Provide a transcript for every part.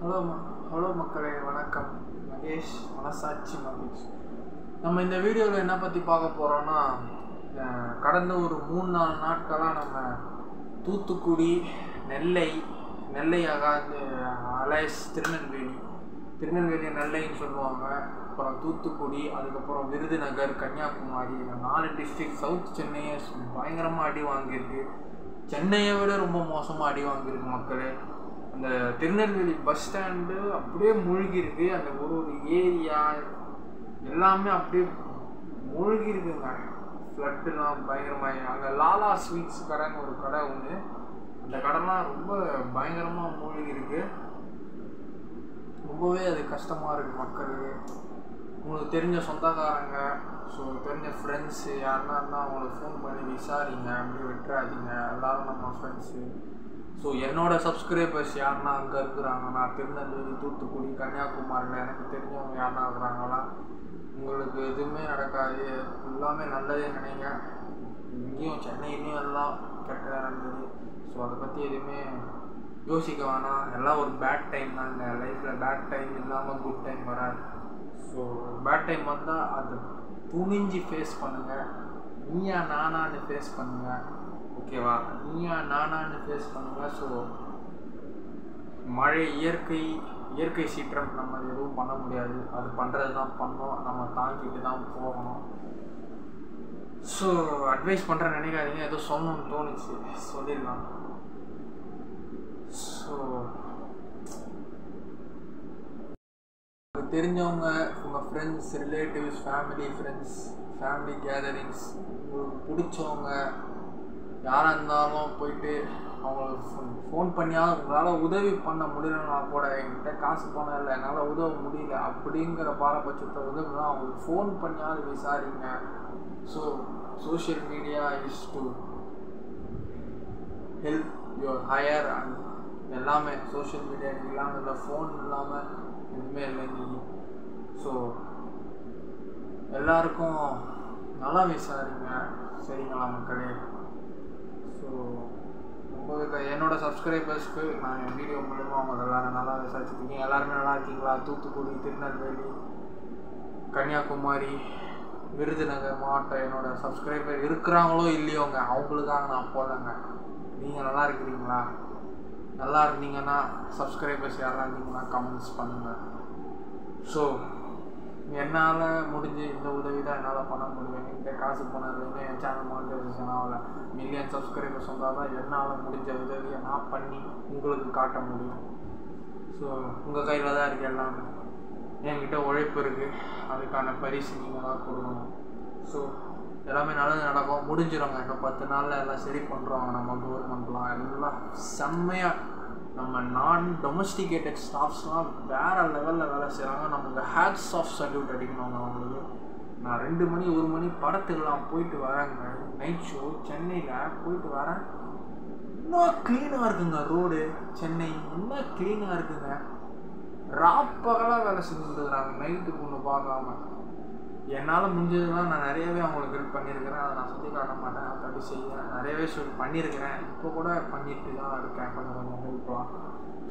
Hello மக்களே, வணக்கம். மகேஷ், மனசாட்சி மகேஷ். நம்ம இந்த வீடியோவில் என்ன பற்றி பார்க்க போகிறோன்னா, கடந்த ஒரு 3-4 நாட்களாக நம்ம தூத்துக்குடி, நெல்லை அகாந்து அலைஸ் திருநெல்வேலி நெல்லைன்னு சொல்லுவாங்க, அப்புறம் தூத்துக்குடி, அதுக்கப்புறம் விருதுநகர், கன்னியாகுமரி, 4 டிஸ்ட்ரிக்ட். சவுத் சென்னையை பயங்கரமாக அடி வாங்கியிருக்கு. சென்னையை விட ரொம்ப மோசமாக அடி வாங்கியிருக்கு மக்களே. அந்த திருநெல்வேலி பஸ் ஸ்டாண்டு அப்படியே மூழ்கிருக்கு. அந்த ஒரு ஏரியா எல்லாமே அப்படியே மூழ்கிருக்குங்க. ஃப்ளட்டுலாம் பயங்கரமாக. அங்கே லாலா ஸ்வீட்ஸ் கடைன்னு ஒரு கடை ஒன்று, அந்த கடைலாம் ரொம்ப பயங்கரமாக மூழ்கிருக்கு. ரொம்பவே அது கஷ்டமாக இருக்குது மக்களுக்கு. உங்களுக்கு தெரிஞ்ச சொந்தக்காரங்க, தெரிஞ்ச ஃப்ரெண்ட்ஸு யாருன்னா இருந்தால் அவங்களுக்கு ஃபோன் பண்ணி விசாரிங்க, அப்படியே விட்டுறாதீங்க. எல்லோரும் நம்ம ஃப்ரெண்ட்ஸு. என்னோடய சப்ஸ்கிரைபர்ஸ் யாருன்னா அங்கே இருக்கிறாங்கன்னா, திருநெல்வேலி, தூத்துக்குடி, கன்னியாகுமரியில் எனக்கு தெரிஞ்சவங்க யாருன்னா இருக்கிறாங்களா, உங்களுக்கு எதுவுமே நடக்காது, எல்லாமே நல்லதே நினைங்க. இங்கேயும் சென்னையிலையும் எல்லாம் கெட்டதாக நடந்தது. அதை பற்றி எதுவுமே யோசிக்க வேணாம். எல்லாம் ஒரு பேட் டைம் தான். இந்த லைஃப்பில் பேட் டைம் இல்லாமல் குட் டைம் வராது. பேட் டைம் வந்தால் அதை துணிஞ்சு ஃபேஸ் பண்ணுங்கள். நீயா நானான்னு ஃபேஸ் பண்ணுங்கள். ஓகேவா? நீயா நானான்னு ஃபேஸ் பண்ணுங்கள். மழை இயற்கை சீற்றம், நம்ம எதுவும் பண்ண முடியாது. அது பண்ணுறது தான் பண்ணோம். நம்ம தாங்கிட்டு தான் போகணும். அட்வைஸ் பண்ணுறேன்னு நினைக்காதீங்க. ஏதோ சொல்லணும்னு தோணுச்சு, சொல்லிடலாம். தெரிஞ்சவங்க, உங்கள் ஃப்ரெண்ட்ஸ், ரிலேட்டிவ்ஸ், ஃபேமிலி கேதரிங்ஸ், உங்களுக்கு பிடிச்சவங்க யாராக இருந்தாலும் போயிட்டு அவங்களுக்கு ஃபோன் பண்ணியாவது உங்களால் உதவி பண்ண முடியலன்னா கூட, என்கிட்ட காசு பணம் இல்லை, என்னால் உதவ முடியல அப்படிங்கிற பாரபட்சத்தை உதவினா அவங்களுக்கு ஃபோன் பண்ணியாவது விசாரிங்க. Social media is to help your higher and எல்லாமே. சோஷியல் மீடியா இல்லாமல் இல்லை, ஃபோன் இல்லாமல் எதுவுமே இல்லை நீங்கள். எல்லாருக்கும் நல்லா விசாரிங்க, சரிங்களா மக்களே? உங்களுக்கு என்னோடய சப்ஸ்கிரைபர்ஸ்க்கு நான் என் வீடியோ மூலமாக அவங்க எல்லோரும் நல்லா விசாரிச்சுருக்கீங்க. எல்லாருமே நல்லா இருக்கீங்களா? தூத்துக்குடி, திருநெல்வேலி, கன்னியாகுமரி, விருதுநகர் மாவட்டம் என்னோடய சப்ஸ்கிரைபர் இருக்கிறாங்களோ இல்லையோங்க, அவங்களுக்காக நான் போடலைங்க. நீங்கள் நல்லா இருக்கிறீங்களா? நல்லா இருந்தீங்கன்னா, சப்ஸ்கிரைபர்ஸ் யாராக இருந்தீங்கன்னா கமெண்ட்ஸ் பண்ணுங்கள். என்னால் முடிஞ்சு இந்த உதவி தான் என்னால் பண்ண முடியும். என்கிட்ட காசு போனதுலேருந்து என் சேனல் மானிட்டைசேஷன் ஆகலை. மில்லியன் சப்ஸ்கிரைபர்ஸ் வந்தால் தான் என்னால் முடிஞ்ச உதவியை நான் பண்ணி உங்களுக்கு காட்ட முடியும். உங்கள் கையில் தான் இருக்குது எல்லாமே. என்கிட்ட உழைப்பு இருக்குது, அதுக்கான பரிசு நீங்கள் தான் கொடுக்கணும். எல்லாமே நல்லது நடக்கும். முடிஞ்சிடுங்க. இன்னும் 10 நாளில் எல்லாம் சரி பண்ணுறோம். நம்ம கவர்மெண்ட்லாம் எல்லாம் செம்மையாக, நம்ம நான் டொமஸ்டிகேட்டட் ஸ்டாஃப்ஸ்லாம் வேறு லெவலில் வேலை செய்கிறாங்க. நமக்கு ஹேட்ஸ் ஆஃப் சல்யூட் அடிக்கணுங்க அவங்களுக்கு. நான் 2 மணி 1 மணி படத்துக்கெல்லாம் போயிட்டு வரேங்க. நைட் ஷோ சென்னையில் போயிட்டு வரேன். இன்னும் க்ளீனாக இருக்குங்க ரோடு. சென்னை இன்னும் க்ளீனாக இருக்குங்க. ராப்பகலாக வேலை செஞ்சுருக்குறாங்க, நைட்டுக்கு ஒன்று பார்க்காம. என்னால் முடிஞ்சதுலாம் நான் நிறையவே அவங்களுக்கு ஹெல்ப் பண்ணியிருக்கிறேன். அதை நான் சொல்லி காட்ட மாட்டேன், அப்படி செய்கிறேன். நிறையவே பண்ணியிருக்கிறேன். இப்போ கூட பண்ணிட்டு தான் இருக்கேன் கொஞ்சம் ஹெல்ப்லாம்.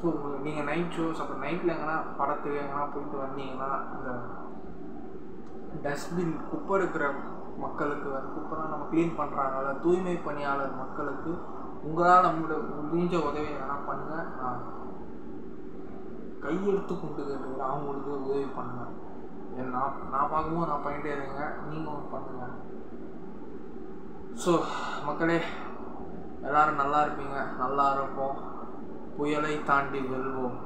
உங்களுக்கு நீங்கள் நைட் ஷோஸ், அப்புறம் நைட்டில் எங்கன்னா படத்துக்கு எங்கன்னா போயிட்டு வந்தீங்கன்னா, இந்த டஸ்ட்பின் குப்பை இருக்கிற மக்களுக்கு, குப்பைலாம் நம்ம க்ளீன் பண்ணுறாங்கல்ல, தூய்மை பணியாளர் மக்களுக்கு உங்களால் முடிஞ்ச உதவி எங்கன்னா பண்ணுங்கள். நான் கையெடுத்து கொண்டு கேட்டுக்கிறேன், அவங்களுக்கு உதவி பண்ணுங்கள். நான் பார்க்கும்போது நான் பண்ணிட்டே இருங்க, நீங்களும் பண்ணுங்க. மக்களே, எல்லோரும் நல்லா இருப்பீங்க, நல்லா இருப்போம். புயலை தாண்டி வெல்வோம்.